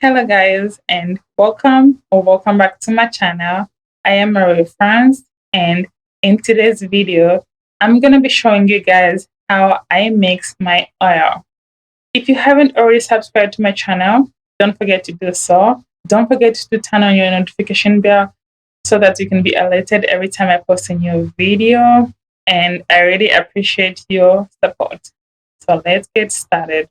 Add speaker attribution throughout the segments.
Speaker 1: Hello guys and welcome back to my channel. I am Marie France, and in today's video I'm going to be showing you guys how I mix my oil. If you haven't already subscribed to my channel, don't forget to do so. Don't forget to turn on your notification bell so that you can be alerted every time I post a new video, and I really appreciate your support. So let's get started.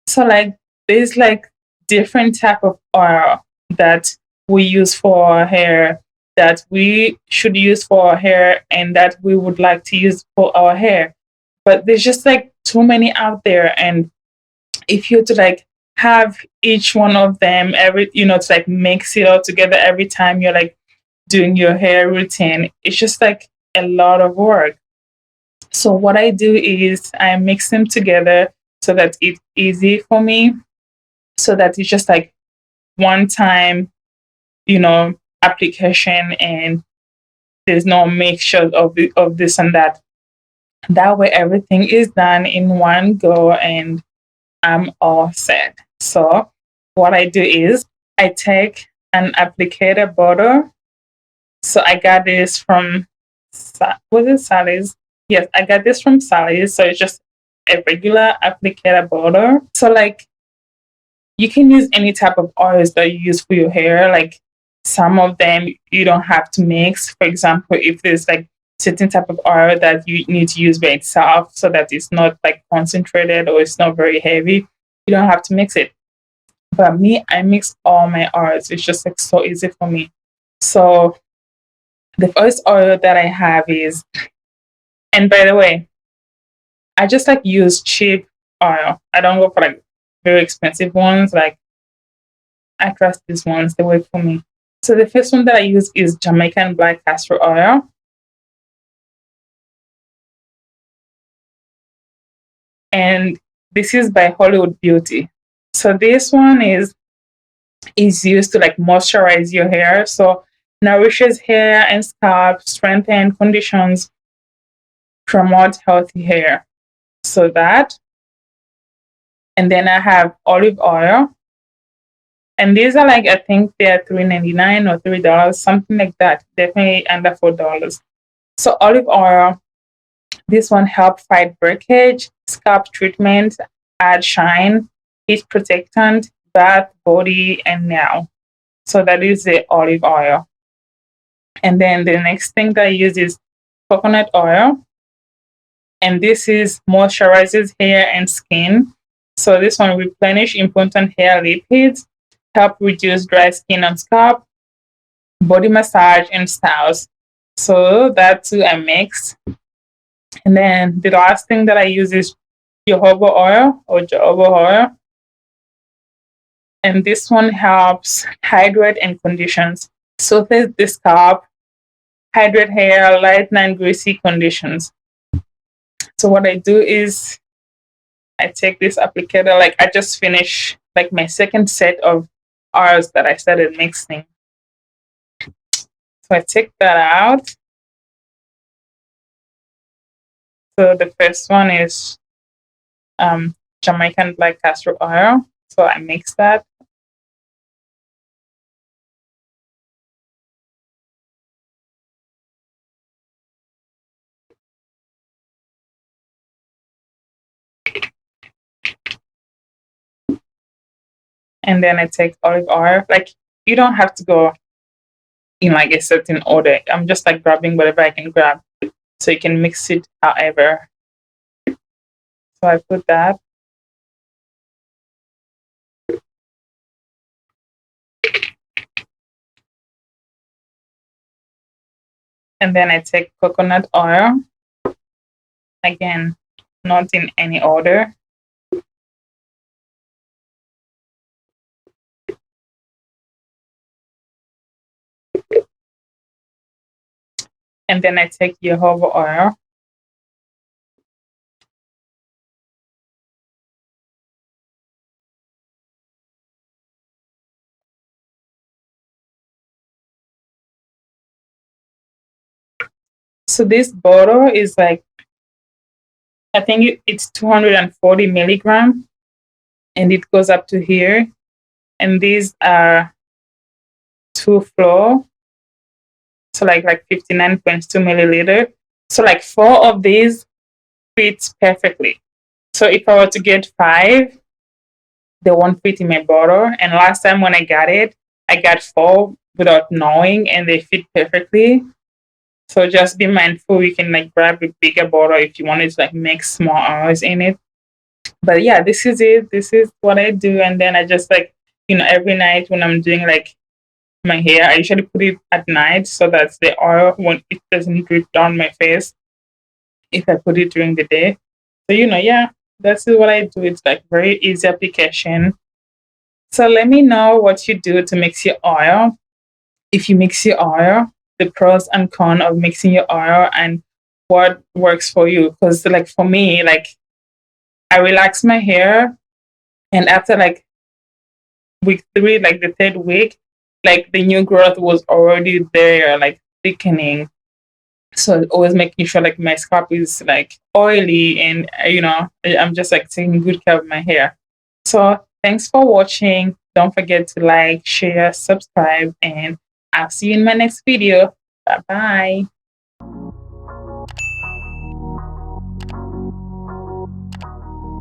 Speaker 1: So there's different type of oil that we use for our hair, that we should use for our hair, and that we would like to use for our hair. But there's just too many out there, and if you to have each one of them to mix it all together every time you're doing your hair routine, it's just a lot of work. So what I do is I mix them together so that it's easy for me, so that it's just one time, application, and there's no mixture of this and that. That way everything is done in one go and I'm all set. So what I do is I take an applicator butter. So I got this from, was it Sally's? Yes, I got this from Sally's. So it's just a regular applicator butter. So you can use any type of oils that you use for your hair. Some of them you don't have to mix. For example, if there's certain type of oil that you need to use by itself so that it's not concentrated or it's not very heavy, you don't have to mix it. But me, I mix all my oils. It's just so easy for me. So the first oil that I have is, and by the way, I just use cheap oil. I don't go for very expensive ones. I trust these ones, they work for me. So the first one that I use is Jamaican black castor oil. And this is by Hollywood Beauty. So this one is used to moisturize your hair. So nourishes hair and scalp, strengthen conditions, promote healthy hair. So that. And then I have olive oil. And these are I think they're $3.99 or $3, something like that. Definitely under $4. So olive oil, this one helps fight breakage, scalp treatment, add shine, heat protectant, bath, body, and nail. So that is the olive oil. And then the next thing that I use is coconut oil. And this is moisturizes hair and skin. So this one replenish important hair lipids, help reduce dry skin on scalp, body massage, and styles. So that too I mix. And then the last thing that I use is jojoba oil or jojoba oil. And this one helps hydrate and conditions. Soothes the scalp, hydrate hair, lighten and greasy conditions. So what I do is I take this applicator, I just finished my second set of oils that I started mixing. So I take that out. So the first one is Jamaican black castor oil. So I mix that. And then I take olive oil. You don't have to go in a certain order. I'm just grabbing whatever I can grab. So you can mix it however. So I put that. And then I take coconut oil. Again, not in any order. And then I take jojoba oil. So this bottle is like, I think it's 240 milligram, and it goes up to here. And these are 2 floor, so like 59.2 milliliter. So like 4 of these fits perfectly. So if I were to get 5, they won't fit in my bottle. And last time when I got 4 without knowing, and they fit perfectly. So just be mindful. You can like grab a bigger bottle if you wanted to like make small hours in it. But yeah, this is it. This is what I do. And then I just like, every night when I'm doing like my hair, I usually put it at night so that the oil won't, it doesn't drip down my face if I put it during the day. So yeah, that's what I do. It's like very easy application. So let me know what you do to mix your oil. If you mix your oil, the pros and cons of mixing your oil, and what works for you. Because like for me, like I relax my hair, and after like week 3, like the 3rd week, like the new growth was already there, like thickening. So always making sure like my scalp is like oily, and I'm just like taking good care of my hair. So thanks for watching. Don't forget to like, share, subscribe, and I'll see you in my next video. Bye bye.